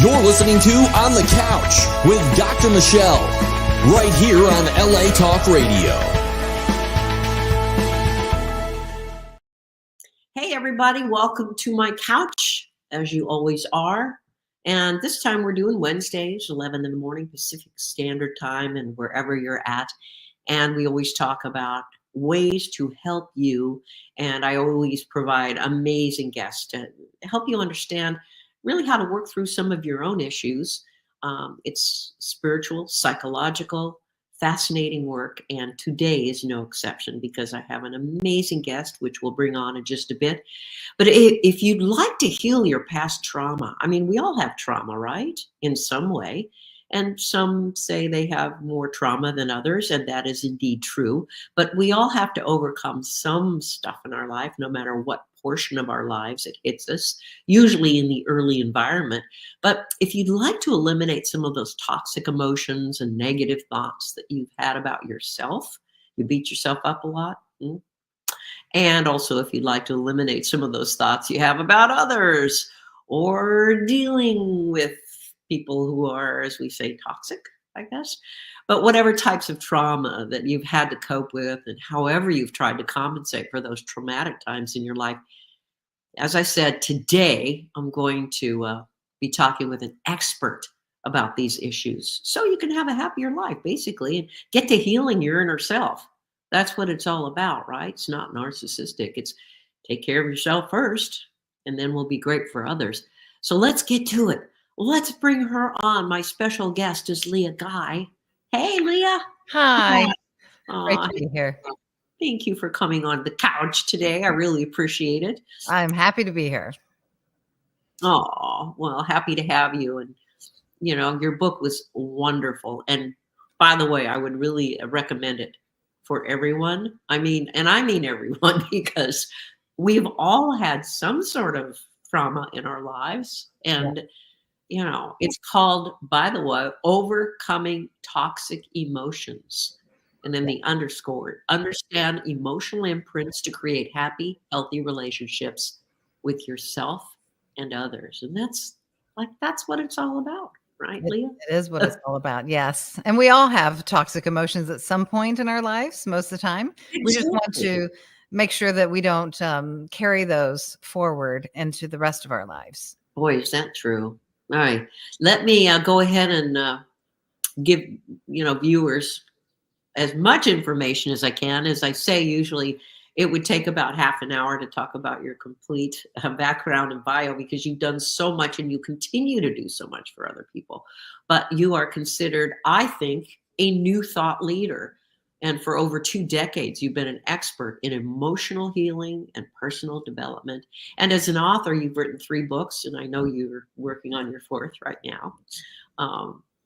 You're listening to On the Couch with Dr. Michelle, right here on LA Talk Radio. Hey, everybody. Welcome to my couch, as you always are. And this time we're doing Wednesdays, 11 in the morning, Pacific Standard Time, and wherever you're at. And we always talk about ways to help you. And I always provide amazing guests to help you understand really how to work through some of your own issues. It's spiritual, psychological, fascinating work. And today is no exception because I have an amazing guest, which we'll bring on in just a bit. But if you'd like to heal your past trauma, I mean, we all have trauma, right? In some way. And some say they have more trauma than others, and that is indeed true. But we all have to overcome some stuff in our life, no matter what portion of our lives it hits us, usually in the early environment. But if you'd like to eliminate some of those toxic emotions and negative thoughts that you've had about yourself, you beat yourself up a lot. And also if you'd like to eliminate some of those thoughts you have about others or dealing with people who are, as we say, toxic, I guess. But whatever types of trauma that you've had to cope with and however you've tried to compensate for those traumatic times in your life. As I said, today I'm going to be talking with an expert about these issues so you can have a happier life, basically, and get to healing your inner self. That's what it's all about, right? It's not narcissistic. It's take care of yourself first, and then we'll be great for others. So let's get to it. Let's bring her on. My special guest is Leah Guy. Hey, Leah. Hi. Great to be here. Thank you for coming on the couch today. I really appreciate it. I'm happy to be here. Oh, well, happy to have you. And, you know, your book was wonderful. And by the way, I would really recommend it for everyone. I mean everyone, because we've all had some sort of trauma in our lives. And you know, it's called, by the way, Overcoming Toxic Emotions. And then the underscore, understand emotional imprints to create happy, healthy relationships with yourself and others. And that's what it's all about, right, Leah? It is what it's all about. Yes. And we all have toxic emotions at some point in our lives, most of the time. Exactly. We just want to make sure that we don't carry those forward into the rest of our lives. Boy, is that true. All right, let me go ahead and give viewers as much information as I can. As I say, usually it would take about half an hour to talk about your complete background and bio because you've done so much and you continue to do so much for other people. But you are considered, I think, a new thought leader. And for over 2 decades, you've been an expert in emotional healing and personal development. And as an author, you've written 3 books, and I know you're working on your 4th right now.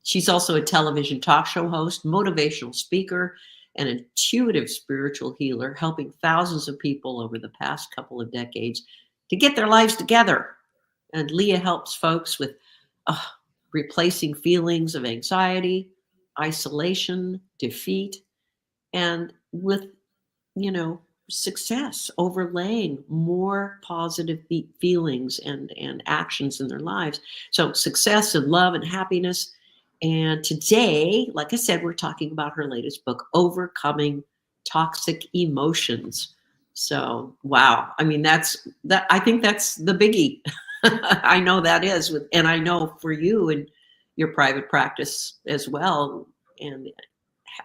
She's also a television talk show host, motivational speaker, and intuitive spiritual healer, helping thousands of people over the past couple of decades to get their lives together. And Leah helps folks with replacing feelings of anxiety, isolation, defeat, and with, success, overlaying more positive feelings and actions in their lives. So success and love and happiness. And today, like I said, we're talking about her latest book, Overcoming Toxic Emotions. So, wow. I mean, I think that's the biggie. I know that is. And I know for you and your private practice as well. And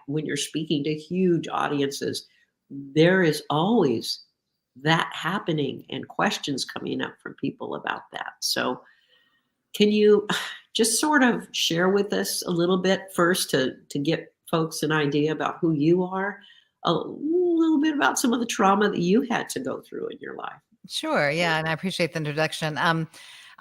when you're speaking to huge audiences, there is always that happening and questions coming up from people about that. So can you just sort of share with us a little bit first to get folks an idea about who you are, a little bit about some of the trauma that you had to go through in your life? Sure. Yeah. And I appreciate the introduction.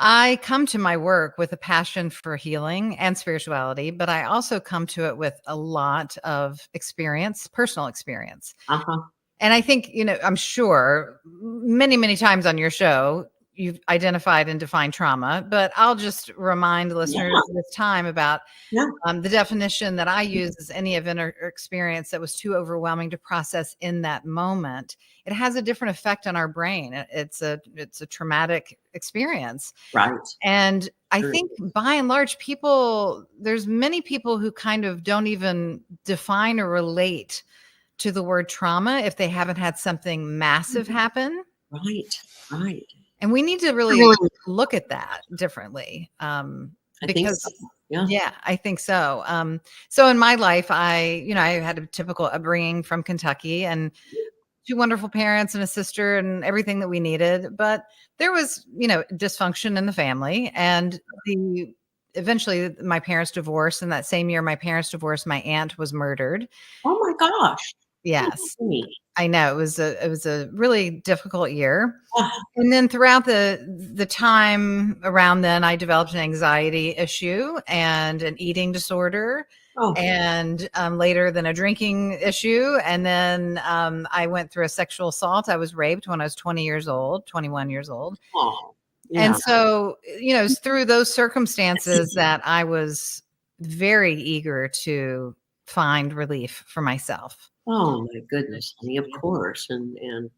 I come to my work with a passion for healing and spirituality, but I also come to it with a lot of experience, personal experience. And I think, I'm sure many, many times on your show, you've identified and defined trauma, but I'll just remind listeners this time about the definition that I use is any event or experience that was too overwhelming to process in that moment. It has a different effect on our brain. It's a traumatic experience. Right. And I think by and large, there's many people who kind of don't even define or relate to the word trauma if they haven't had something massive happen. Right. And we need to really look at that differently. Because I think so. So in my life, I had a typical upbringing from Kentucky and 2 wonderful parents and a sister and everything that we needed. But there was, dysfunction in the family, and eventually my parents divorced. And that same year my parents divorced, my aunt was murdered. Oh my gosh. Yes. I know it was a really difficult year. And then throughout the time around then, I developed an anxiety issue and an eating disorder, and later then a drinking issue. And then I went through a sexual assault. I was raped when I was 21 years old. Oh, yeah. And so, it's through those circumstances that I was very eager to find relief for myself. Oh my goodness, honey, of course. And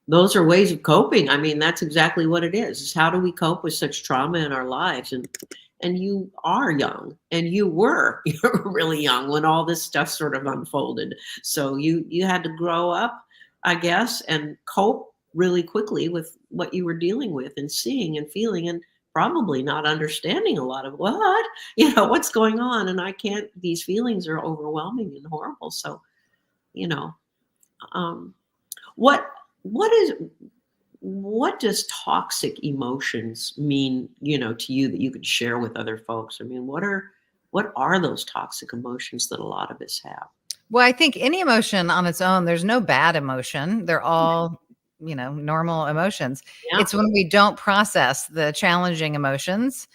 those are ways of coping. I mean, that's exactly what it is how do we cope with such trauma in our lives? And you are young, and you were really young when all this stuff sort of unfolded. So you had to grow up, I guess, and cope really quickly with what you were dealing with and seeing and feeling, and probably not understanding a lot of what's going on. And these feelings are overwhelming and horrible. So, what does toxic emotions mean, to you that you could share with other folks? I mean, what are those toxic emotions that a lot of us have? Well, I think any emotion on its own, there's no bad emotion. They're all normal emotions. Yeah. It's when we don't process the challenging emotions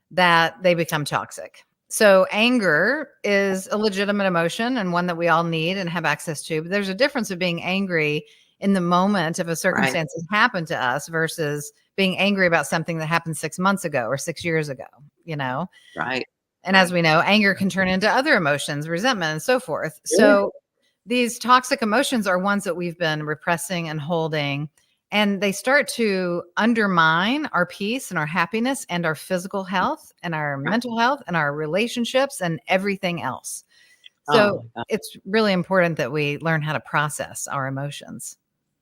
that they become toxic. So anger is a legitimate emotion and one that we all need and have access to. But there's a difference of being angry in the moment if a circumstance has happened to us versus being angry about something that happened 6 months ago or 6 years ago, Right. And as we know, anger can turn into other emotions, resentment and so forth. Yeah. So these toxic emotions are ones that we've been repressing and holding, and they start to undermine our peace and our happiness and our physical health and our mental health and our relationships and everything else. So it's really important that we learn how to process our emotions.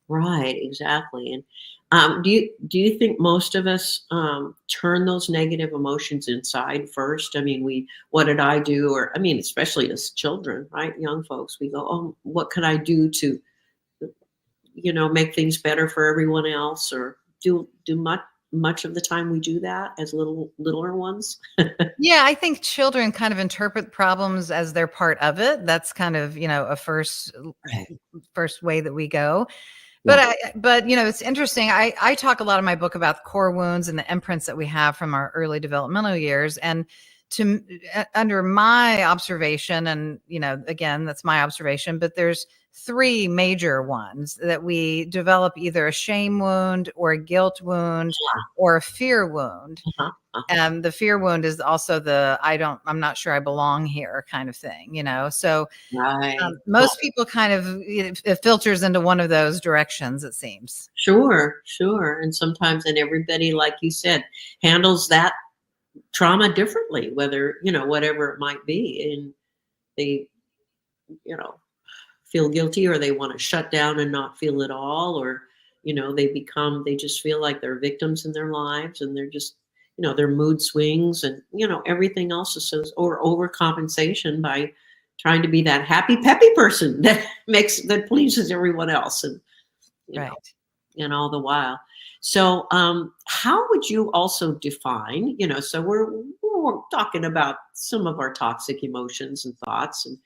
Right, exactly. And do you think most of us turn those negative emotions inside first? I mean, what did I do? Or, I mean, especially as children, right? Young folks, we go, oh, what can I do to, make things better for everyone else? Or do much of the time we do that as littler ones? Yeah, I think children kind of interpret problems as they're part of it. That's kind of, a first way that we go. But it's interesting. I talk a lot in my book about core wounds and the imprints that we have from our early developmental years. And under my observation, and, again, that's my observation, but there's 3 major ones that we develop: either a shame wound or a guilt wound or a fear wound. And the fear wound is also I'm not sure I belong here kind of thing, So most people kind of, it filters into one of those directions, it seems. Sure. And sometimes, and everybody, like you said, handles that trauma differently, whether, whatever it might be. And they, feel guilty, or they want to shut down and not feel at all, or, they just feel like they're victims in their lives, and they're just, their mood swings and, everything else or overcompensation by trying to be that happy, peppy person that pleases everyone else. And, and all the while. So, how would you also define, so we're talking about some of our toxic emotions and thoughts, and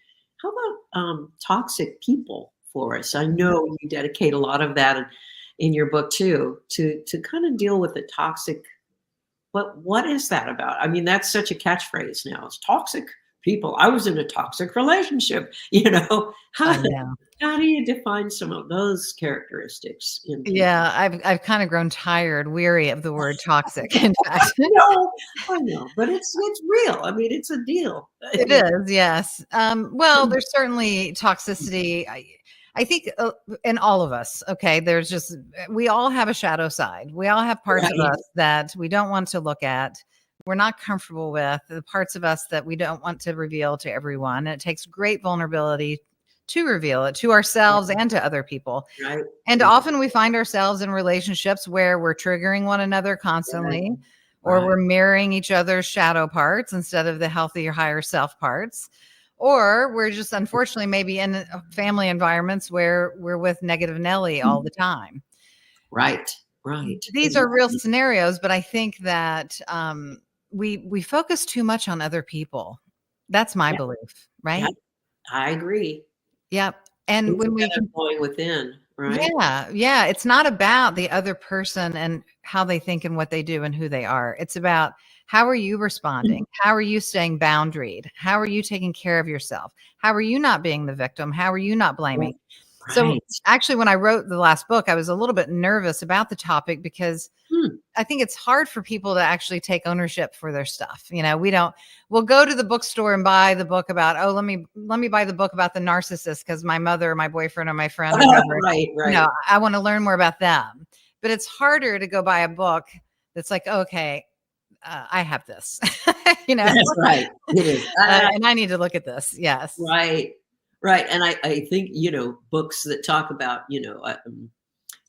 how about toxic people for us? I know you dedicate a lot of that in your book too, to kind of deal with the toxic. What is that about? I mean, that's such a catchphrase now. It's toxic people. I was in a toxic relationship, you know. I know. How do you define some of those characteristics in people? Yeah, I've kind of grown tired, weary of the word toxic, in fact. No, I know, but it's real. I mean, it's a deal. It is, yes. Well, there's certainly toxicity. I think in all of us, okay, there's just, we all have a shadow side. We all have parts of Right. us that we don't want to look at. We're not comfortable with the parts of us that we don't want to reveal to everyone. And it takes great vulnerability to reveal it to ourselves and to other people. Right. And often we find ourselves in relationships where we're triggering one another constantly, or Right. we're mirroring each other's shadow parts instead of the healthier, higher self parts. Or we're just unfortunately maybe in family environments where we're with negative Nelly all the time. Right. Right. These are real scenarios, but I think that we focus too much on other people. That's my Yeah. belief, right? Yeah. I agree. Yep. And when we Instead of going within, right? Yeah, it's not about the other person and how they think and what they do and who they are. It's about how are you responding? How are you staying boundaried? How are you taking care of yourself? How are you not being the victim? How are you not blaming? So Right. actually, when I wrote the last book, I was a little bit nervous about the topic because Hmm. I think it's hard for people to actually take ownership for their stuff. You know, we'll go to the bookstore and buy the book about, oh, let me buy the book about the narcissist because my mother or my boyfriend or my friend or whoever, Right. Right. you know, I want to learn more about them. But it's harder to go buy a book that's like, okay, I have this, you know, That's right. It is. and I need to look at this. Yes. Right. Right. And I think, books that talk about,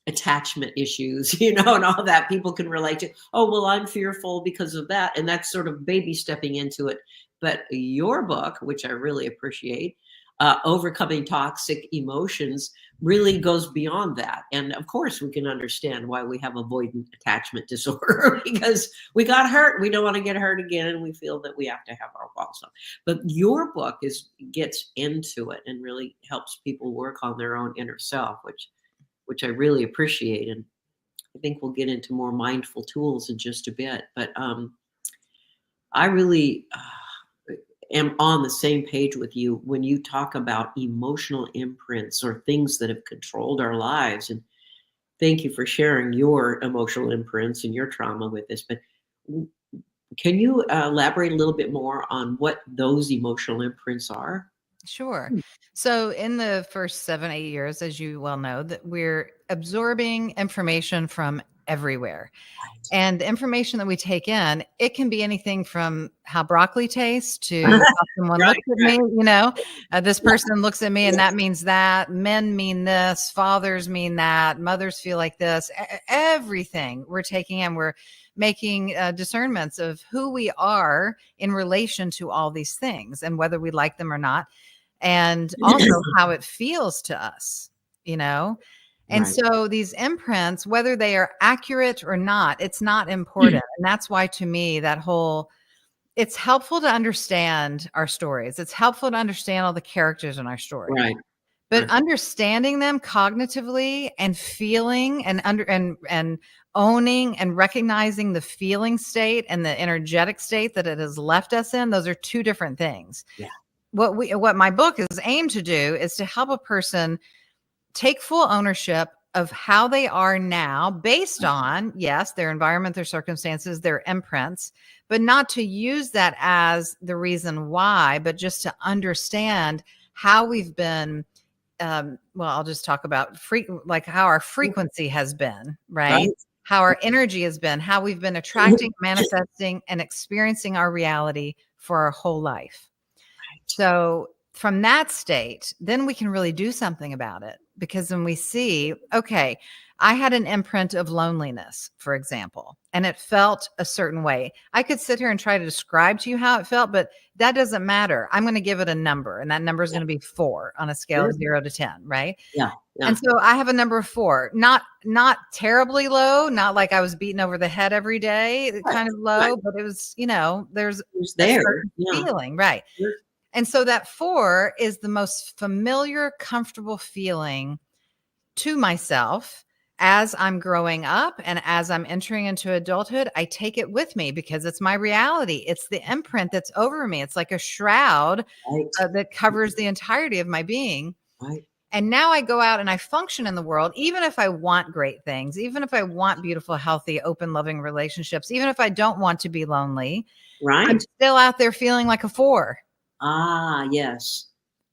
attachment issues, and all that people can relate to. Oh, well, I'm fearful because of that. And that's sort of baby stepping into it. But your book, which I really appreciate, Overcoming Toxic Emotions, really goes beyond that. And of course, we can understand why we have avoidant attachment disorder because we got hurt. We don't want to get hurt again. And we feel that we have to have our walls up. But your book gets into it and really helps people work on their own inner self, which I really appreciate. And I think we'll get into more mindful tools in just a bit. But I really am on the same page with you when you talk about emotional imprints or things that have controlled our lives. And thank you for sharing your emotional imprints and your trauma with us. But can you elaborate a little bit more on what those emotional imprints are? Sure. So in the first 7-8 years, as you well know, that we're absorbing information from everywhere. And the information that we take in, it can be anything from how broccoli tastes to how someone Right, looks at me, this person looks at me and that means that. Men mean this, fathers mean that, mothers feel like this. Everything we're taking in, we're making discernments of who we are in relation to all these things and whether we like them or not. And also how it feels to us, And Right. so these imprints, whether they are accurate or not, it's not important. And that's why to me, it's helpful to understand our stories. It's helpful to understand all the characters in our story. Right. But Right. understanding them cognitively and feeling and owning and recognizing the feeling state and the energetic state that it has left us in, those are two different things. Yeah. What my book is aimed to do is to help a person take full ownership of how they are now based on, yes, their environment, their circumstances, their imprints, but not to use that as the reason why, but just to understand how we've been. I'll just talk about how our frequency has been, right? Right. How our energy has been, how we've been attracting, manifesting, and experiencing our reality for our whole life. So from that state, then we can really do something about it. Because when we see, okay, I had an imprint of loneliness, for example, and it felt a certain way. I could sit here and try to describe to you how it felt, but that doesn't matter. I'm going to give it a number, and that number is going to be 4 on a scale of 0 to 10, right? Yeah. Yeah. And so I have a number of 4, not terribly low, not like I was beaten over the head every day, kind of low, but it was, there's Who's a there? certain Yeah. feeling, right? Sure. And so that 4 is the most familiar, comfortable feeling to myself as I'm growing up and as I'm entering into adulthood, I take it with me because it's my reality. It's the imprint that's over me. It's like a shroud Right. that covers the entirety of my being. Right. And now I go out and I function in the world, even if I want great things, even if I want beautiful, healthy, open, loving relationships, even if I don't want to be lonely, I'm Right. still out there feeling like a 4. Ah, yes.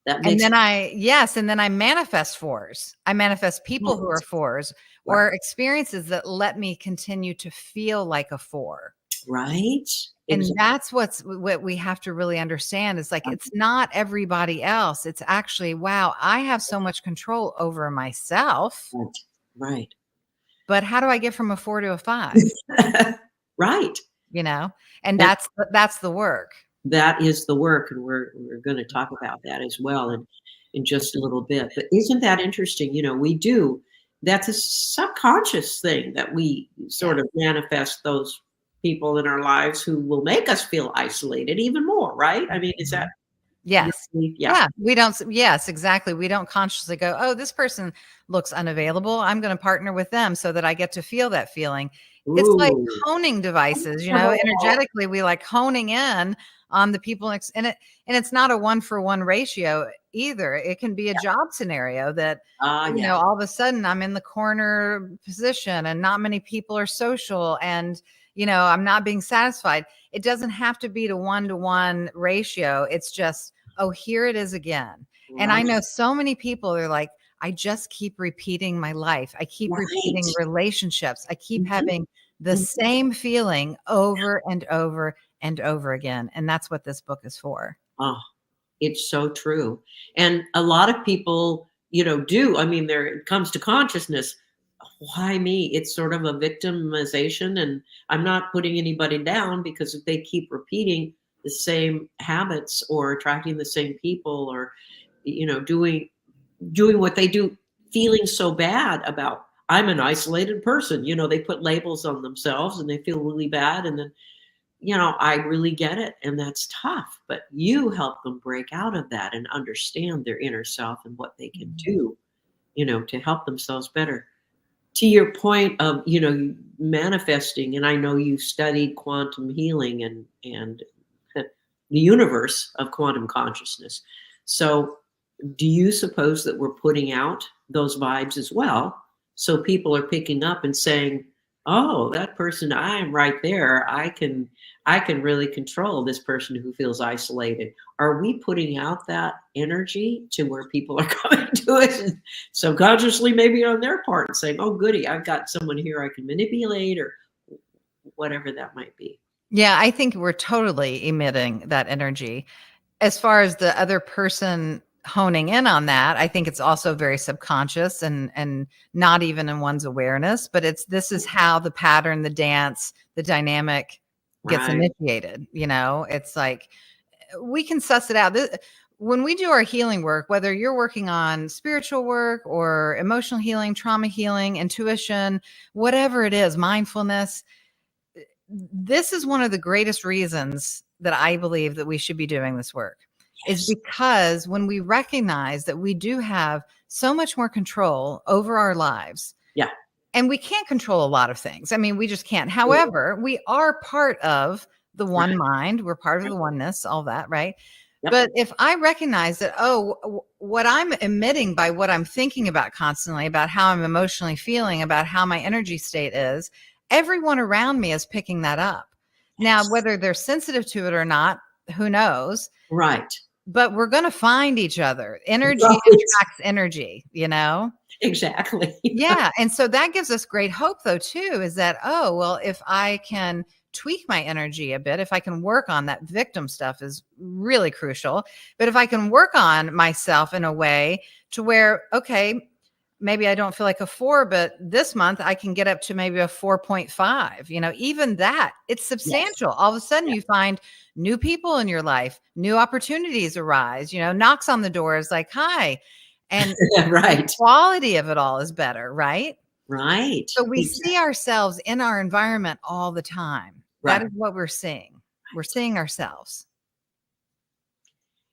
That And makes then I manifest 4s. I manifest people who are 4s or experiences that let me continue to feel like a 4. right. And Exactly. that's what we have to really understand is like, it's not everybody else. It's actually, wow, I have so much control over myself, Right. Right. but how do I get from a 4 to a 5? Right. You know, and And that's the work. that is the work, and we're going to talk about that as well in just a little bit. But isn't that interesting? We do. That's a subconscious thing that we sort Yeah. of manifest those people in our lives who will make us feel isolated even more, right? I mean, is that Yes. yeah. Yeah. We don't, yes, exactly. We don't consciously go, oh, this person looks unavailable. I'm going to partner with them so that I get to feel that feeling. It's like Ooh. honing devices, Oh, energetically, we like honing in on the people and it's not a 1-for-1 ratio either. It can be a job scenario that, yeah. all of a sudden I'm in the corner position and not many people are social and, I'm not being satisfied. It doesn't have to be to 1-to-1 ratio. It's just, oh, here it is again. And I Right. know so many people are like, I just keep repeating my life. I keep Right. repeating relationships. I keep Mhm. having the Mhm. same feeling over and over and over again. And that's what this book is for. Oh, it's so true. And a lot of people, do. I mean, there it comes to consciousness. Why me? It's sort of a victimization. And I'm not putting anybody down because if they keep repeating the same habits or attracting the same people or, doing what they do, feeling so bad about, I'm an isolated person. They put labels on themselves and they feel really bad. And then I really get it, and that's tough, but you help them break out of that and understand their inner self and what they can do, to help themselves better. To your point of, manifesting, and I know you studied quantum healing and the universe of quantum consciousness. So, do you suppose that we're putting out those vibes as well? So people are picking up and saying, "Oh, that person, I am right there. I can really control this person who feels isolated." Are we putting out that energy to where people are coming to us and subconsciously maybe on their part and saying, "Oh, goody, I've got someone here I can manipulate," or whatever that might be? Yeah, I think we're totally emitting that energy. As far as the other person honing in on that, I think it's also very subconscious and not even in one's awareness, but this is how the pattern, the dance, the dynamic gets Right. initiated. It's like we can suss it out. When we do our healing work, whether you're working on spiritual work or emotional healing, trauma healing, intuition, whatever it is, mindfulness, this is one of the greatest reasons that I believe that we should be doing this work is Yes. because when we recognize that we do have so much more control over our lives Yeah. and we can't control a lot of things. I mean, we just can't. However, we are part of the one Right. mind, we're part of Right. the oneness, all that, right? Yep. But if I recognize that, what I'm emitting by what I'm thinking about constantly, about how I'm emotionally feeling, about how my energy state is, everyone around me is picking that up. Now, Yes. whether they're sensitive to it or not, who knows? Right. But we're going to find each other. Energy Right. attracts energy. Exactly. Yeah. And so that gives us great hope, though, too, is that, oh, well, if I can tweak my energy a bit, if I can work on that victim stuff is really crucial. But if I can work on myself in a way to where, okay, maybe I don't feel like a 4, but this month I can get up to maybe a 4.5, even that it's Yes. substantial. All of a sudden Yeah. you find new people in your life, new opportunities arise, knocks on the door is like, hi. And the Right. quality of it all is better, right? Right. So we see Exactly. ourselves in our environment all the time. That Right. is what we're seeing. We're seeing ourselves.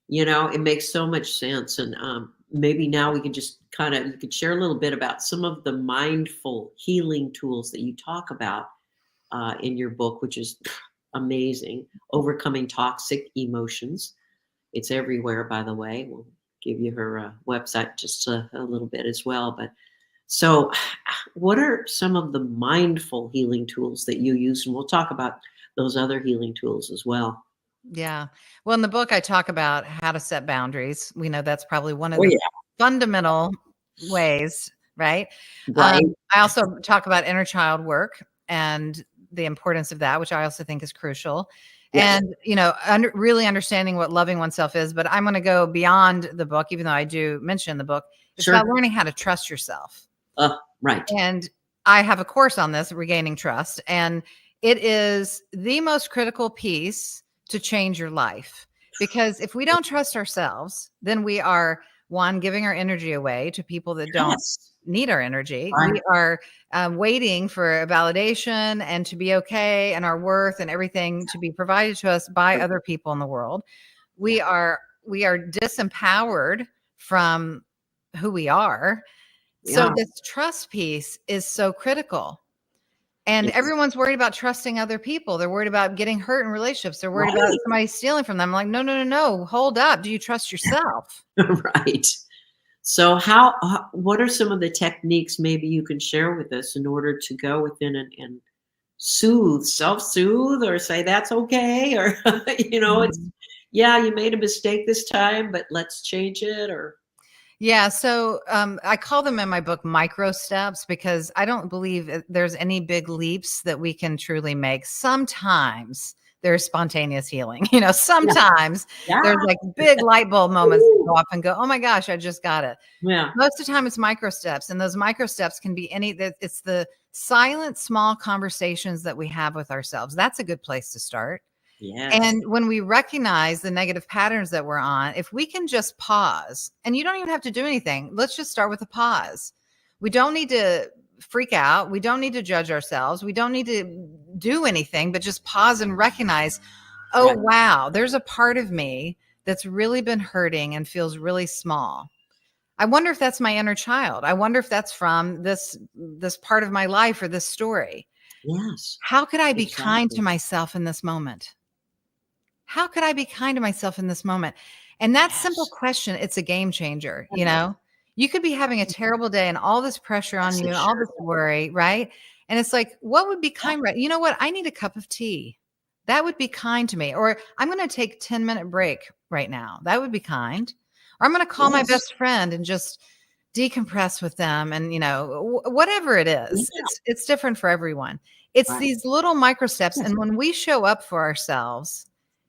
It makes so much sense. And maybe now we can just you could share a little bit about some of the mindful healing tools that you talk about in your book, which is amazing. Overcoming toxic emotions. It's everywhere, by the way. We'll give you her website just a little bit as well. But so, what are some of the mindful healing tools that you use? And we'll talk about those other healing tools as well. Yeah. Well, in the book, I talk about how to set boundaries. We know that's probably one of Oh the yeah, fundamental ways, right? right. I also talk about inner child work and the importance of that, which I also think is crucial. Yes. And, really understanding what loving oneself is. But I'm going to go beyond the book, even though I do mention the book. It's Sure. about learning how to trust yourself. Right. And I have a course on this, Regaining Trust. And it is the most critical piece to change your life. Because if we don't trust ourselves, then we are, one, giving our energy away to people that don't Yes. need our energy. Right. We are waiting for a validation and to be okay and our worth and everything to be provided to us by other people in the world. We are disempowered from who we are. So Yeah. this trust piece is so critical. And Yes. everyone's worried about trusting other people. They're worried about getting hurt in relationships. They're worried about Right. somebody stealing from them. I'm like, no. Hold up. Do you trust yourself? Right. So what are some of the techniques maybe you can share with us in order to go within and self-soothe or say that's okay, or it's Mhm. you made a mistake this time, but let's change it, or Yeah. So I call them in my book micro steps because I don't believe there's any big leaps that we can truly make. Sometimes there's spontaneous healing. Sometimes yeah. there's like big light bulb moments that go off and go, oh my gosh, I just got it. Yeah. Most of the time it's micro steps, and those micro steps can be it's the silent, small conversations that we have with ourselves. That's a good place to start. Yes. And when we recognize the negative patterns that we're on, if we can just pause, and you don't even have to do anything, let's just start with a pause. We don't need to freak out. We don't need to judge ourselves. We don't need to do anything, but just pause and recognize, oh, Right. wow, there's a part of me that's really been hurting and feels really small. I wonder if that's my inner child. I wonder if that's from this part of my life or this story. Yes. How could I be kind Exactly. to myself in this moment? How could I be kind to myself in this moment? And that simple Yes. question, it's a game changer. You could be having a terrible day and all this pressure on Yes, you it and all sure this worry, right? And it's like, what would be kind? Right? You know what? I need a cup of tea. That would be kind to me. Or I'm going to take a 10-minute break right now. That would be kind. Or I'm going to call my Yes. best friend and just decompress with them. And, whatever it is, Yeah. it's different for everyone. It's Right. these little micro steps. Yes. And when we show up for ourselves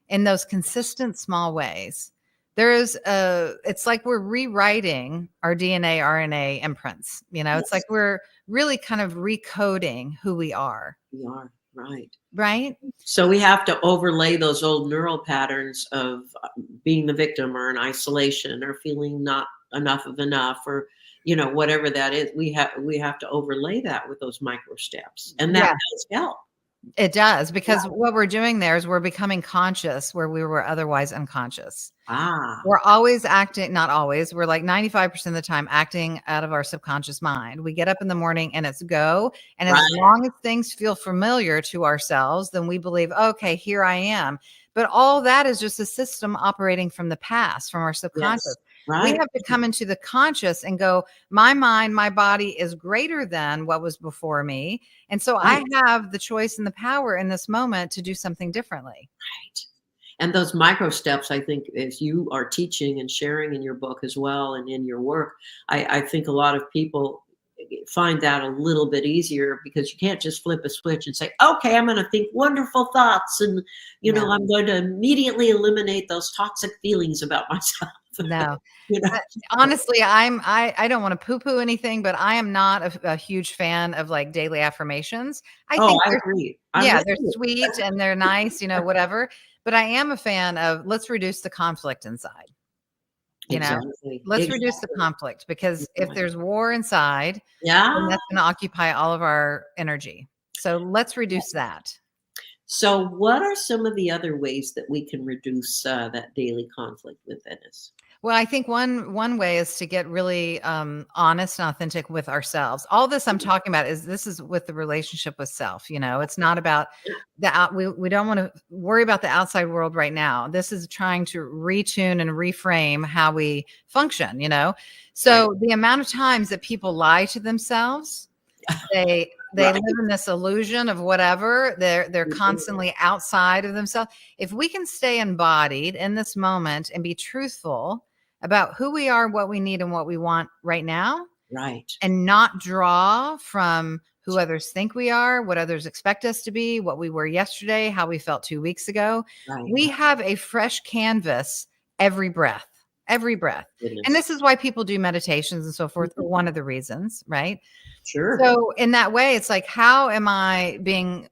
in those consistent small ways, it's like we're rewriting our DNA, RNA imprints. It's like Yes. we're really kind of recoding who we are. We are. Right. Right. So we have to overlay those old neural patterns of being the victim or in isolation or feeling not enough of enough, or whatever that is. We have to overlay that with those micro steps, and that Yeah. does help. It does, because what we're doing there is we're becoming conscious where we were otherwise unconscious. Ah, We're always acting, not always, we're like 95% of the time acting out of our subconscious mind. We get up in the morning and it's go. And as right. long as things feel familiar to ourselves, then we believe, okay, here I am. But all that is just a system operating from the past, from our subconscious. Yes. We Right. have to come into the conscious and go, my mind, my body is greater than what was before me. And so I have the choice and the power in this moment to do something differently. Right. And those micro steps, I think, as you are teaching and sharing in your book as well and in your work, I think a lot of people find that a little bit easier, because you can't just flip a switch and say, okay, I'm going to think wonderful thoughts, and No. I'm going to immediately eliminate those toxic feelings about myself. No. You know? Honestly, I don't want to poo-poo anything, but I am not a huge fan of like daily affirmations. I Oh, think I agree. I'm yeah, with they're you. sweet and they're nice, whatever. But I am a fan of, let's reduce the conflict inside. Exactly. Let's reduce the Exactly. conflict, because if Exactly. there's war inside, then Yeah. that's going to occupy all of our energy. So let's reduce that. So, what are some of the other ways that we can reduce that daily conflict within us? Well, I think one way is to get really honest and authentic with ourselves. All this I'm talking about is with the relationship with self. It's not about we don't want to worry about the outside world right now. This is trying to retune and reframe how we function. So the amount of times that people lie to themselves, they live in this illusion of whatever. They're constantly outside of themselves. If we can stay embodied in this moment and be truthful about who we are, what we need, and what we want right now, and not draw from who others think we are, what others expect us to be, what we were yesterday, how we felt 2 weeks ago. We have a fresh canvas every breath. Goodness. And this is why people do meditations and so forth, for one of the reasons, right? Sure. So in that way, it's like, how am I being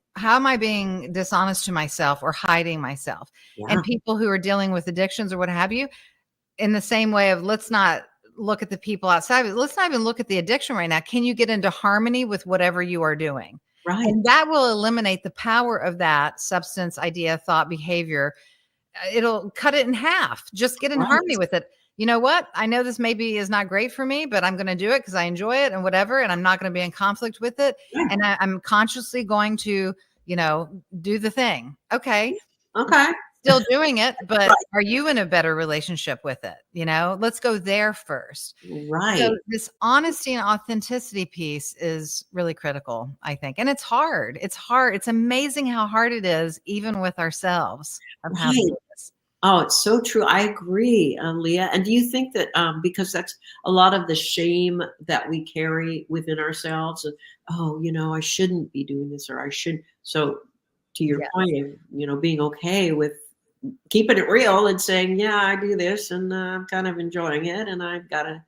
dishonest to myself or hiding myself? And people who are dealing with addictions or what have you, in the same way of, let's not look at the people outside. Let's not even look at the addiction right now. Can you get into harmony with whatever you are doing? Right. And that will eliminate the power of that substance, idea, thought, behavior. It'll cut it in half. Just get in harmony with it. You know what? I know this maybe is not great for me, but I'm going to do it because I enjoy it and whatever. And I'm not going to be in conflict with it. And I'm consciously going to, do the thing. Okay. Still doing it, but are you in a better relationship with it? Let's go there first. Right. So this honesty and authenticity piece is really critical, I think. And it's hard. It's hard. It's amazing how hard it is, even with ourselves. Oh, it's so true. I agree, Leah. And do you think that because that's a lot of the shame that we carry within ourselves, I shouldn't be doing this, or I should. So to your point of, being okay with keeping it real and saying, yeah, I do this and I'm kind of enjoying it, and I've got to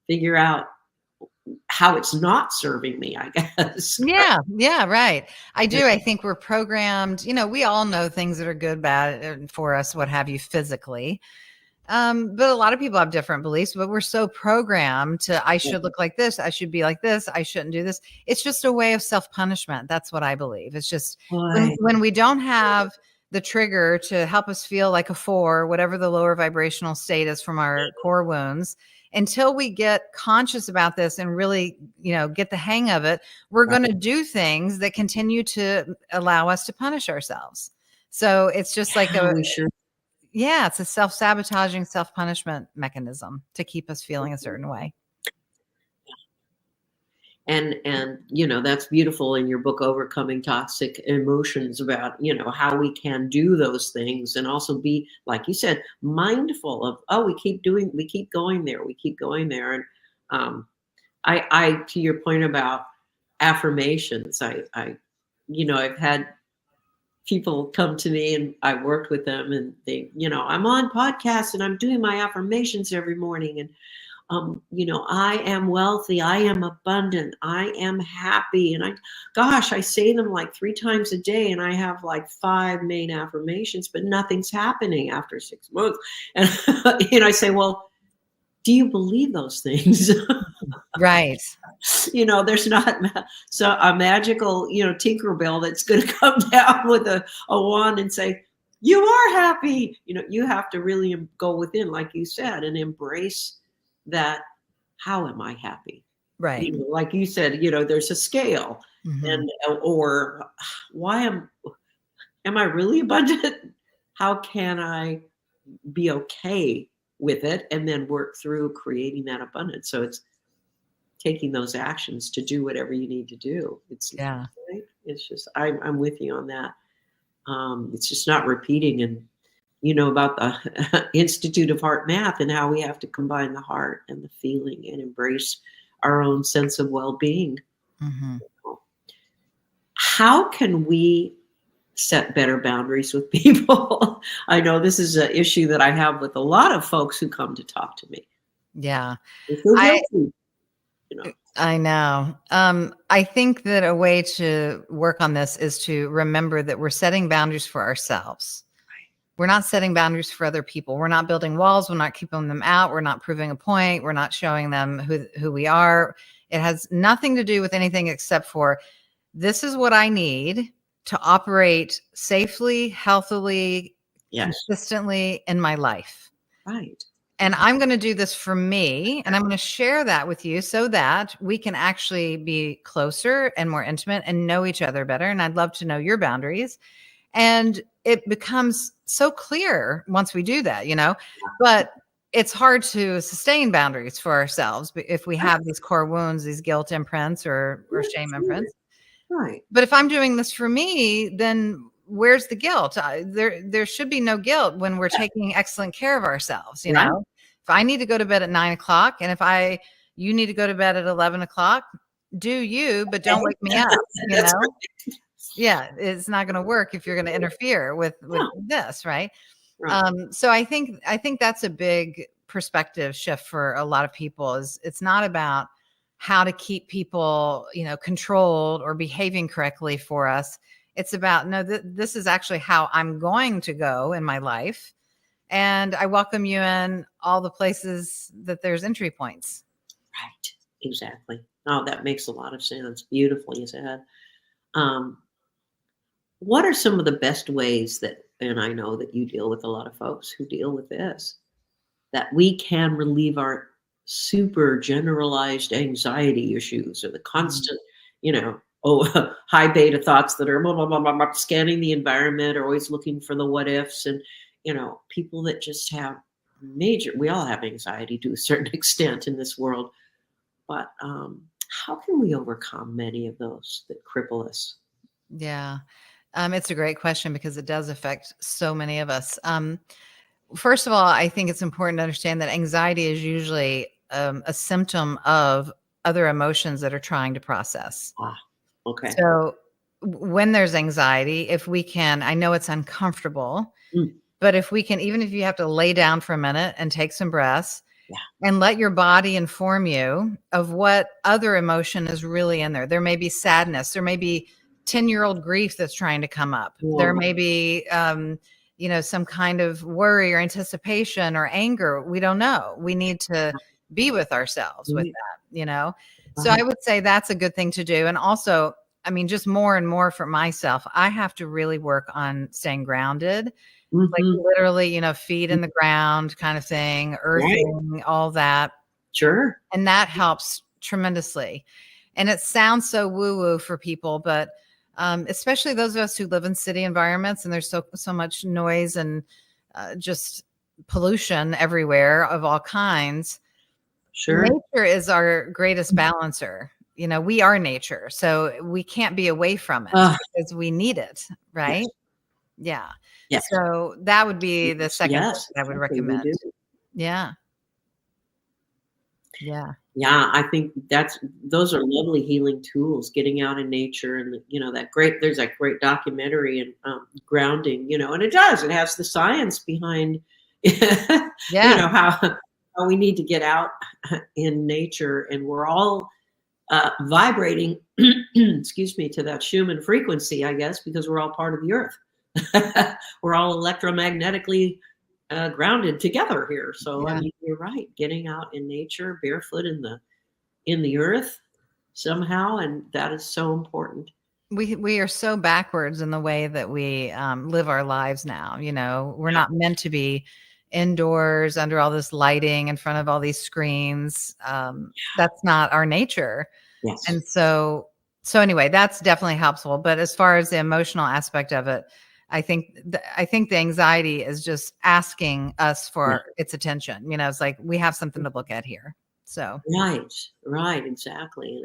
figure out how it's not serving me, I guess. Yeah, right. I do. I think we're programmed, we all know things that are good, bad for us, what have you, physically. But a lot of people have different beliefs, but we're so programmed to, I should look like this, I should be like this, I shouldn't do this. It's just a way of self-punishment. That's what I believe. It's just when we don't have the trigger to help us feel like a 4, whatever the lower vibrational state is from our core wounds, until we get conscious about this and really, get the hang of it, we're going to do things that continue to allow us to punish ourselves. So it's just like it's a self-sabotaging, self-punishment mechanism to keep us feeling a certain way. And that's beautiful in your book, Overcoming Toxic Emotions, about, how we can do those things and also be, like you said, mindful of, we keep going there. And I to your point about affirmations, I've had people come to me and I worked with them, and they, I'm on podcasts and I'm doing my affirmations every morning, and I am wealthy, I am abundant, I am happy. And I say them like 3 times a day, and I have like 5 main affirmations, but nothing's happening after 6 months. And, I say, well, do you believe those things? Right. There's not a magical, Tinkerbell that's going to come down with a wand and say, you are happy. You have to really go within, like you said, and embrace that. How am I happy? Right. Like you said, there's a scale, and or why am I really abundant? How can I be okay with it, and then work through creating that abundance? So it's taking those actions to do whatever you need to do. It's just I'm with you on that. It's just not repeating and about the Institute of Heart Math and how we have to combine the heart and the feeling and embrace our own sense of well-being. How can we set better boundaries with people? I know this is an issue that I have with a lot of folks who come to talk to me. Yeah. They feel guilty, I know. I think that a way to work on this is to remember that we're setting boundaries for ourselves. We're not setting boundaries for other people. We're not building walls. We're not keeping them out. We're not proving a point. We're not showing them who we are. It has nothing to do with anything except for, this is what I need to operate safely, healthily, consistently in my life. Right. And I'm going to do this for me, and I'm going to share that with you so that we can actually be closer and more intimate and know each other better. And I'd love to know your boundaries. And it becomes so clear once we do that, but it's hard to sustain boundaries for ourselves if we have these core wounds, these guilt imprints or shame imprints. Right. But if I'm doing this for me, then where's the guilt? There should be no guilt when we're taking excellent care of ourselves. You know, if I need to go to bed at 9 o'clock, and if you need to go to bed at 11 o'clock, do you, but don't wake me up. Right. Yeah, it's not going to work if you're going to interfere with this, right? So I think that's a big perspective shift for a lot of people. Is it's not about how to keep people, controlled or behaving correctly for us. It's about, no, this is actually how I'm going to go in my life. And I welcome you in all the places that there's entry points. Right. Exactly. Oh, that makes a lot of sense. Beautifully said. What are some of the best ways and I know that you deal with a lot of folks who deal with this, that we can relieve our super generalized anxiety issues or the constant, high beta thoughts that are blah, blah, blah, blah, blah, scanning the environment or always looking for the what ifs, and, people that just have we all have anxiety to a certain extent in this world, but how can we overcome many of those that cripple us? Yeah. It's a great question because it does affect so many of us. First of all, I think it's important to understand that anxiety is usually a symptom of other emotions that are trying to process. Okay. So when there's anxiety, if we can, I know it's uncomfortable, but if we can, even if you have to lay down for a minute and take some breaths and let your body inform you of what other emotion is really in there. There may be sadness. There may be 10-year-old grief that's trying to come up. Whoa. There may be, some kind of worry or anticipation or anger. We don't know. We need to be with ourselves with that, So I would say that's a good thing to do. And also, just more and more for myself, I have to really work on staying grounded, like literally, feet in the ground kind of thing, earthing, all that. Sure. And that helps tremendously. And it sounds so woo-woo for people, but especially those of us who live in city environments and there's so much noise and just pollution everywhere of all kinds. Sure. Nature is our greatest balancer. We are nature, so we can't be away from it because we need it, right? Yeah. Yes. So that would be the second thing I would recommend. Yeah. Yeah. Yeah, I think those are lovely healing tools, getting out in nature, and there's that great documentary and grounding, and it has the science behind how we need to get out in nature, and we're all vibrating excuse me, to that Schumann frequency, I guess, because we're all part of the earth. We're all electromagnetically grounded together here. So you're right, getting out in nature barefoot in the earth somehow, and that is so important. We are so backwards in the way that we live our lives now. We're not meant to be indoors under all this lighting in front of all these screens. That's not our nature. Yes. And so anyway, that's definitely helpful. But as far as the emotional aspect of it, I think the anxiety is just asking us for its attention. It's like we have something to look at here. So right, exactly.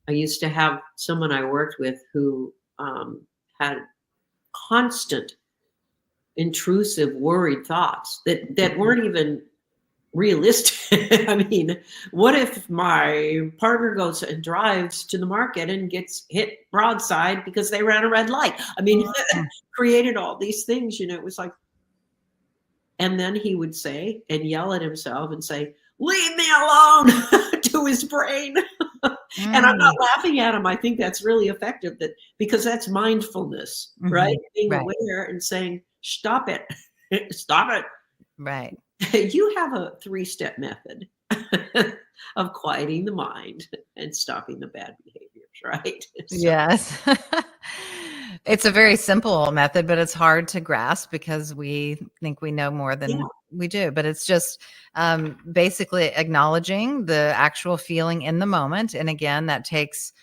I used to have someone I worked with who had constant, intrusive, worried thoughts that weren't even realistic. What if my partner goes and drives to the market and gets hit broadside because they ran a red light? Created all these things, it was like, and then he would say and yell at himself and say, "Leave me alone," to his brain. And I'm not laughing at him. I think that's really effective, because that's mindfulness, right? Being aware and saying, "Stop it, stop it." Right. You have a 3-step method of quieting the mind and stopping the bad behaviors, right? Yes. It's a very simple method, but it's hard to grasp because we think we know more than We do, but it's just basically acknowledging the actual feeling in the moment. And again, that takes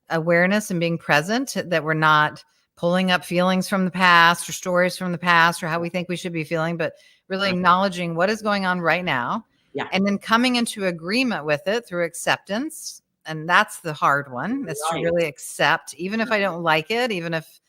awareness and being present, that we're not pulling up feelings from the past or stories from the past or how we think we should be feeling, but really acknowledging what is going on right now. Yeah. And then coming into agreement with it through acceptance. And that's the hard one, is to really accept, even if I don't like it, even if,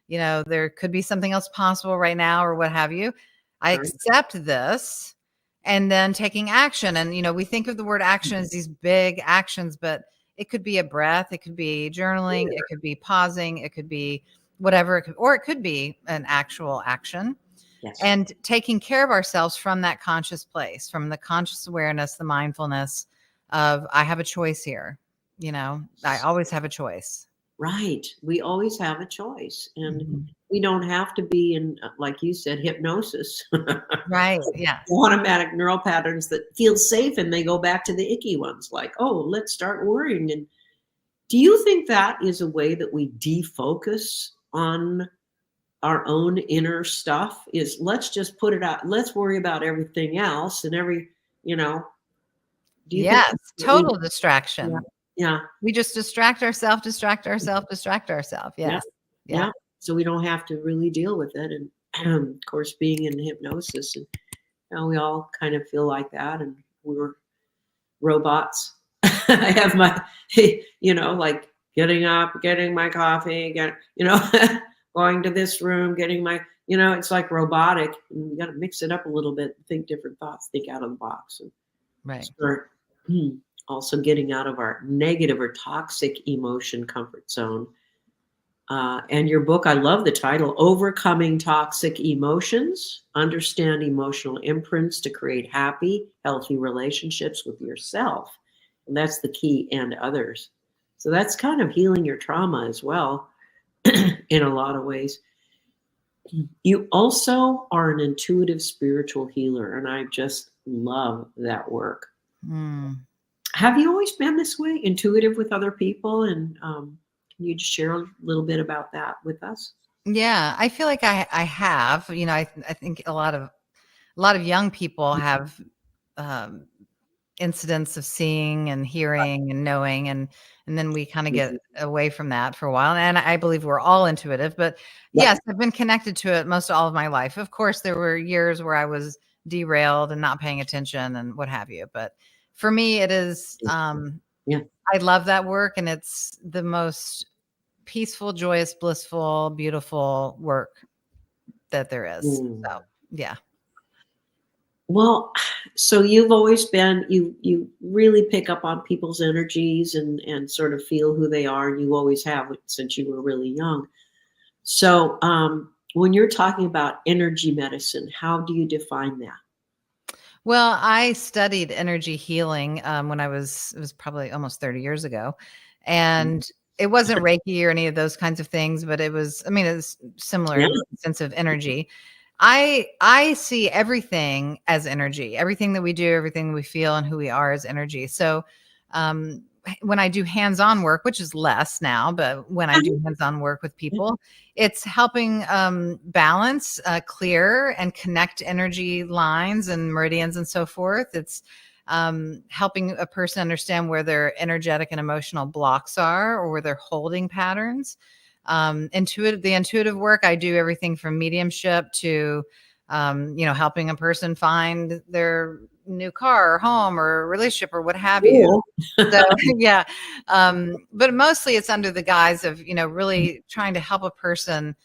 there could be something else possible right now or what have you. I accept this, and then taking action. And, we think of the word action as these big actions, but it could be a breath. It could be journaling. It could be pausing. It could be whatever, or it could be an actual action. Yes. And taking care of ourselves from that conscious place, from the conscious awareness, the mindfulness of, I have a choice here. I always have a choice. Right. We always have a choice, and we don't have to be in, like you said, hypnosis. Right. Yeah. Automatic neural patterns that feel safe, and they go back to the icky ones, like, oh, let's start worrying. And do you think that is a way that we defocus on our own inner stuff? Is let's just put it out. Let's worry about everything else and Yes. Total distraction. Yeah. We just distract ourselves. Yes. Yeah. So we don't have to really deal with it. And of course, being in hypnosis, and we all kind of feel like that. And we're robots. I have my, like getting up, getting my coffee, going to this room, getting my, it's like robotic. And you got to mix it up a little bit, think different thoughts, think out of the box. And start also getting out of our negative or toxic emotion comfort zone. And your book, I love the title, Overcoming Toxic Emotions, Understand Emotional Imprints to Create Happy, Healthy Relationships with Yourself. And that's the key, and others. So that's kind of healing your trauma as well, in a lot of ways. You also are an intuitive spiritual healer, and I just love that work. Have you always been this way, intuitive with other people? And can you just share a little bit about that with us? Yeah, I feel like I have. I think a lot of young people have incidents of seeing and hearing and knowing, and then we kind of get away from that for a while. And I believe we're all intuitive, but yes, I've been connected to it most all of my life. Of course, there were years where I was derailed and not paying attention and what have you. But for me, it is, I love that work, and it's the most peaceful, joyous, blissful, beautiful work that there is. So, yeah. Well, so you've always been, you really pick up on people's energies and sort of feel who they are. And you always have since you were really young. So when you're talking about energy medicine, how do you define that? Well, I studied energy healing when it was probably almost 30 years ago. And it wasn't Reiki or any of those kinds of things, but it was similar in the sense of energy. I see everything as energy. Everything that we do, everything we feel, and who we are is energy. So when I do hands-on work, which is less now, but when I do hands-on work with people, it's helping balance, clear, and connect energy lines and meridians and so forth. It's helping a person understand where their energetic and emotional blocks are, or where they're holding patterns. The intuitive work, I do everything from mediumship to, helping a person find their new car or home or relationship or what have you. So, yeah. But mostly it's under the guise of, really trying to help a person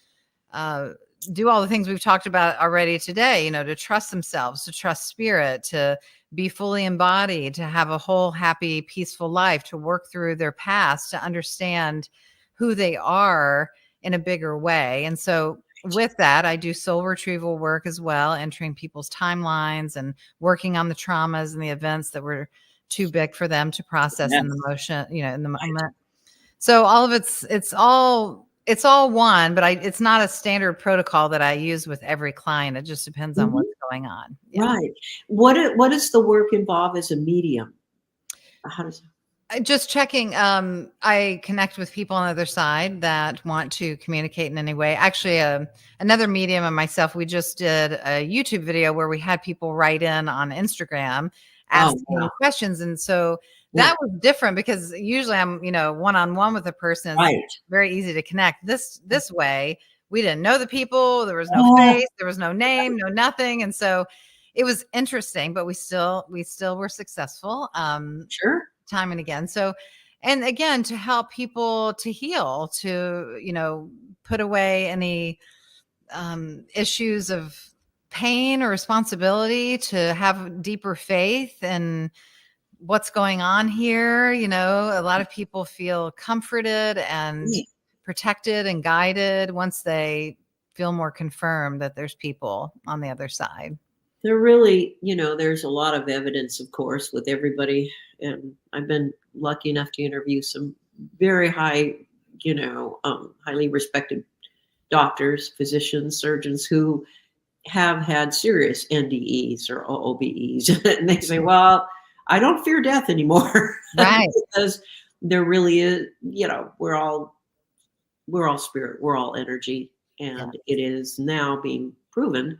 do all the things we've talked about already today, to trust themselves, to trust spirit, to be fully embodied, to have a whole, happy, peaceful life, to work through their past, to understand who they are in a bigger way. And so with that, I do soul retrieval work as well, entering people's timelines and working on the traumas and the events that were too big for them to process in the motion, in the moment. So all of it's all one, but it's not a standard protocol that I use with every client. It just depends on what's going on. Yeah. Right. What does the work involve as a medium? How does Just checking. I connect with people on the other side that want to communicate in any way. Actually, another medium and myself, we just did a YouTube video where we had people write in on Instagram asking questions. And so that was different because usually I'm, one-on-one with a person. It's very easy to connect. This way, we didn't know the people. There was no face, there was no name, no nothing. And so it was interesting, but we still were successful. Sure. Time and again. So, and again, to help people to heal, to, put away any issues of pain or responsibility, to have deeper faith in what's going on here. A lot of people feel comforted and protected and guided once they feel more confirmed that there's people on the other side. There really, there's a lot of evidence, of course, with everybody. And I've been lucky enough to interview some very high, highly respected doctors, physicians, surgeons who have had serious NDEs or OBEs. And they say, well, I don't fear death anymore. Right. Because there really is, we're all spirit, we're all energy. And it is now being proven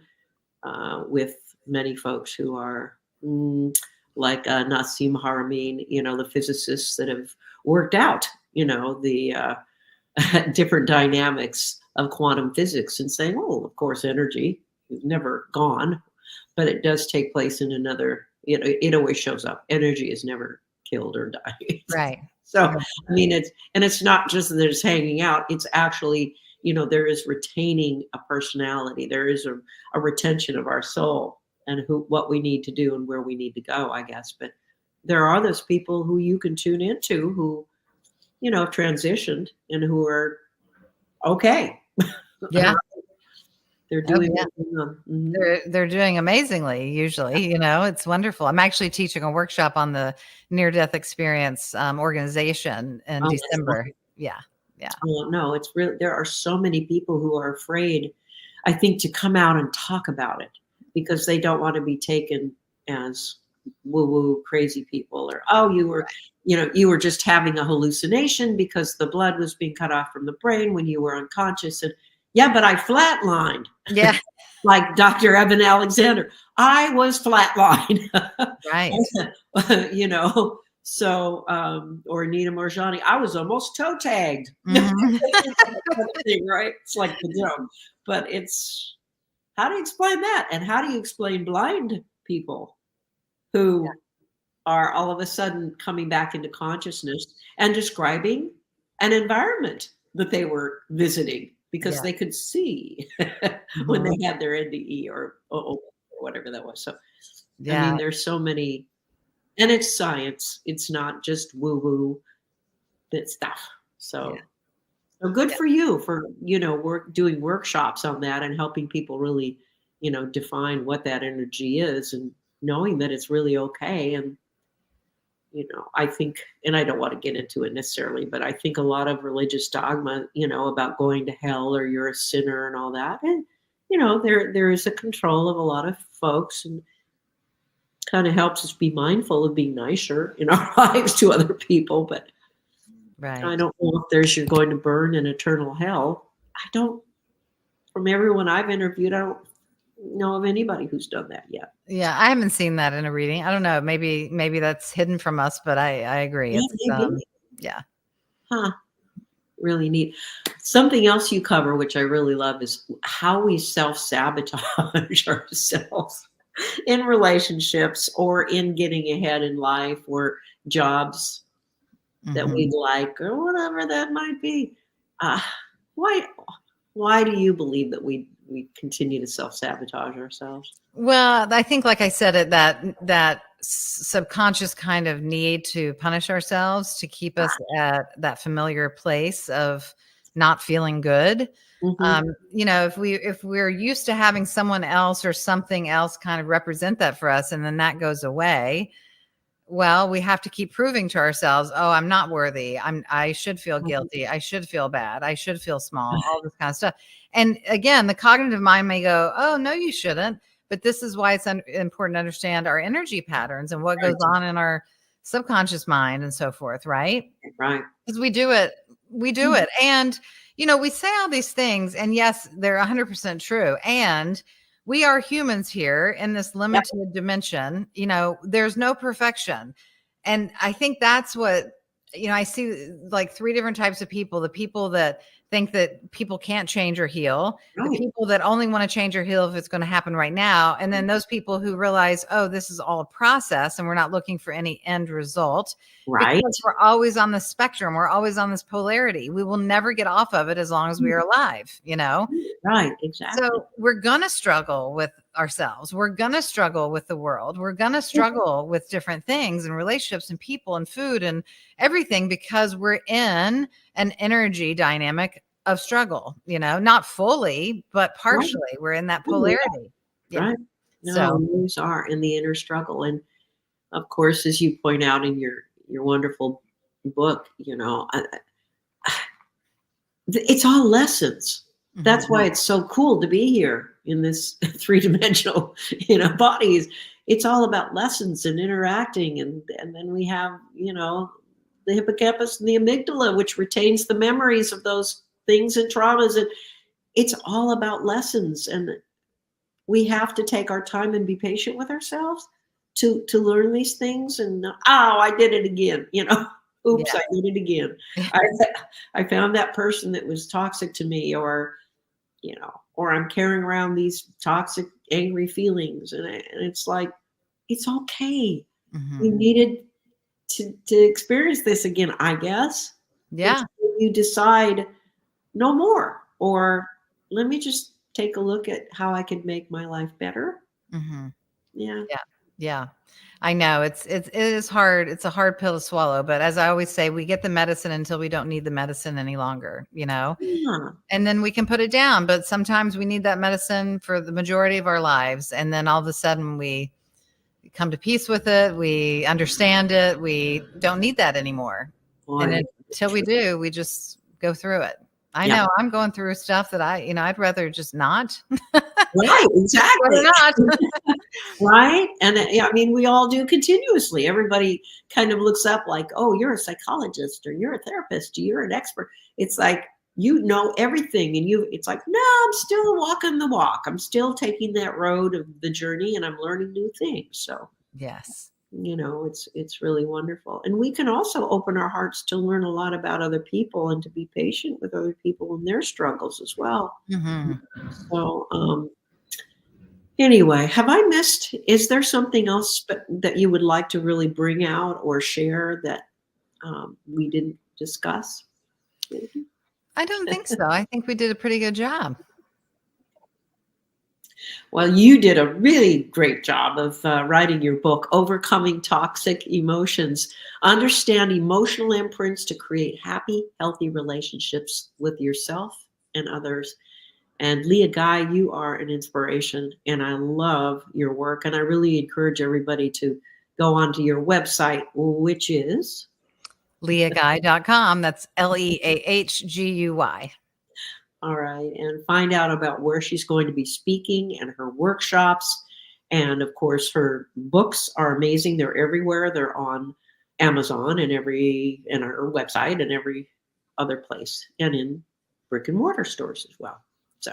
with many folks who are like Nassim Haramein, the physicists that have worked out, the different dynamics of quantum physics and saying, oh, of course, energy is never gone, but it does take place in another, it always shows up. Energy is never killed or died. Right. So, I mean, it's not just that it's hanging out, it's actually, there is retaining a personality. There is a retention of our soul and what we need to do and where we need to go, I guess. But there are those people who you can tune into who, have what and who are okay. Yeah. They're doing they're doing amazingly, usually. It's wonderful. I'm actually teaching a workshop on the near-death experience organization in December. Yeah. Oh, no, it's really, there are so many people who are afraid, I think, to come out and talk about it because they don't want to be taken as woo-woo crazy people, or, oh, you were just having a hallucination because the blood was being cut off from the brain when you were unconscious. And yeah, but I flatlined. Yeah. Like Dr. Evan Alexander, I was flatlined. Right. So, or Nina Marjani, I was almost toe tagged. Mm-hmm. Right? It's like the joke. But it's, how do you explain that? And how do you explain blind people who are all of a sudden coming back into consciousness and describing an environment that they were visiting because they could see when they had their NDE or whatever that was. So, I mean, there's so many. And it's science. It's not just woo-woo that stuff. So, so good for you for, doing workshops on that and helping people really, define what that energy is and knowing that it's really okay. And, I think, and I don't want to get into it necessarily, but I think a lot of religious dogma, about going to hell or you're a sinner and all that. And, there is a control of a lot of folks, and kind of helps us be mindful of being nicer in our lives to other people. But I don't know if you're going to burn in eternal hell. From everyone I've interviewed, I don't know of anybody who's done that yet. Yeah, I haven't seen that in a reading. I don't know. Maybe that's hidden from us, but I agree. Huh. Really neat. Something else you cover, which I really love, is how we self-sabotage ourselves in relationships or in getting ahead in life or jobs that we like or whatever that might be. Why do you believe that we continue to self-sabotage ourselves? Well, I think, like I said, that subconscious kind of need to punish ourselves to keep us at that familiar place of not feeling good. If we're used to having someone else or something else kind of represent that for us, and then that goes away, well, we have to keep proving to ourselves, oh, I'm not worthy. I should feel guilty. I should feel bad. I should feel small, all this kind of stuff. And again, the cognitive mind may go, oh, no, you shouldn't. But this is why it's important to understand our energy patterns and what goes on in our subconscious mind and so forth, right? Right. Because we do it. We do it. And, we say all these things, and yes, they're 100% true. And we are humans here in this limited dimension. There's no perfection. And I think that's what, I see like three different types of people: the people that think that people can't change or heal, the Right. people that only want to change or heal if it's going to happen right now, and then those people who realize, oh, this is all a process and we're not looking for any end result. Right. Because we're always on the spectrum. We're always on this polarity. We will never get off of it as long as we are alive, Right. Exactly. So we're going to struggle with ourselves. We're going to struggle with the world. We're going to struggle with different things and relationships and people and food and everything, because we're in an energy dynamic of struggle, not fully, but partially. Right. We're in that polarity. Right. No, So we always are in the inner struggle. And of course, as you point out in your wonderful book, it's all lessons. That's why it's so cool to be here in this three-dimensional, bodies. It's all about lessons and interacting. And then we have, the hippocampus and the amygdala, which retains the memories of those things and traumas. And it's all about lessons. And we have to take our time and be patient with ourselves to learn these things. And I did it again, oops, I did it again. I found that person that was toxic to me, or I'm carrying around these toxic, angry feelings. And it's like, it's okay. We needed to experience this again, I guess. yeah. You decide no more, or let me just take a look at how I could make my life better. Yeah. Yeah. I know it is hard. It's a hard pill to swallow, but as I always say, we get the medicine until we don't need the medicine any longer, Yeah. and then we can put it down. But sometimes we need that medicine for the majority of our lives. And then all of a sudden we come to peace with it. We understand it. We don't need that anymore. Boy, And until we do, we just go through it. I know I'm going through stuff that I'd rather just not. right. Exactly. not. Right. And I mean, we all do continuously. Everybody kind of looks up like, oh, you're a psychologist, or you're a therapist, or you're an expert. It's like, everything. And it's like, no, I'm still walking the walk. I'm still taking that road of the journey, and I'm learning new things. So, Yes. It's really wonderful. And we can also open our hearts to learn a lot about other people and to be patient with other people and their struggles as well. So, anyway, have I missed? Is there something else that you would like to really bring out or share that we didn't discuss? I don't think so. I think we did a pretty good job. Well, you did a really great job of writing your book, Overcoming Toxic Emotions. Understand emotional imprints to create happy, healthy relationships with yourself and others. And Leah Guy, you are an inspiration, and I love your work. And I really encourage everybody to go onto your website, which is LeahGuy.com. That's LeahGuy. All right. And find out about where she's going to be speaking and her workshops. And of course, her books are amazing. They're everywhere. They're on Amazon and her website and every other place, and in brick and mortar stores as well. So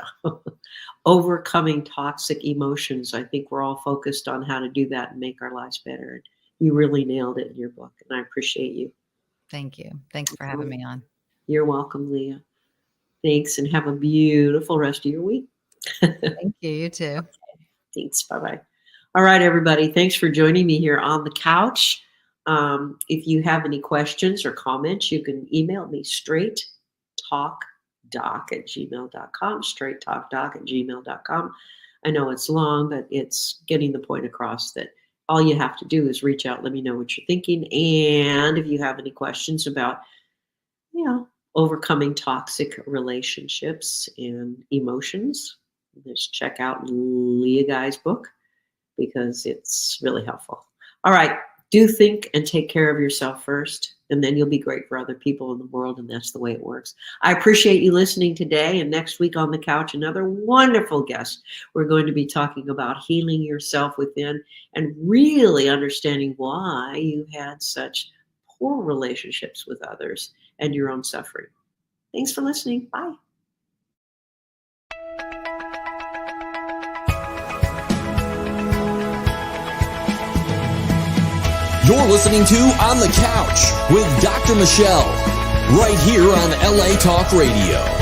Overcoming Toxic Emotions. I think we're all focused on how to do that and make our lives better. And you really nailed it in your book. And I appreciate you. Thank you. Thanks for having me on. You're welcome, Leah. Thanks, and have a beautiful rest of your week. Thank you. You too. Okay. Thanks. Bye-bye. All right, everybody. Thanks for joining me here on the couch. If you have any questions or comments, you can email me straighttalkdoc@gmail.com, straighttalkdoc@gmail.com. I know it's long, but it's getting the point across that all you have to do is reach out, let me know what you're thinking. And if you have any questions about, overcoming toxic relationships and emotions, just check out Leah Guy's book, because it's really helpful. All right. do think and take care of yourself first, and then you'll be great for other people in the world, and that's the way it works. I appreciate you listening today, and next week on the couch, another wonderful guest. We're going to be talking about healing yourself within and really understanding why you had such poor relationships with others and your own suffering. Thanks for listening. Bye. You're listening to On the Couch with Dr. Michelle, right here on LA Talk Radio.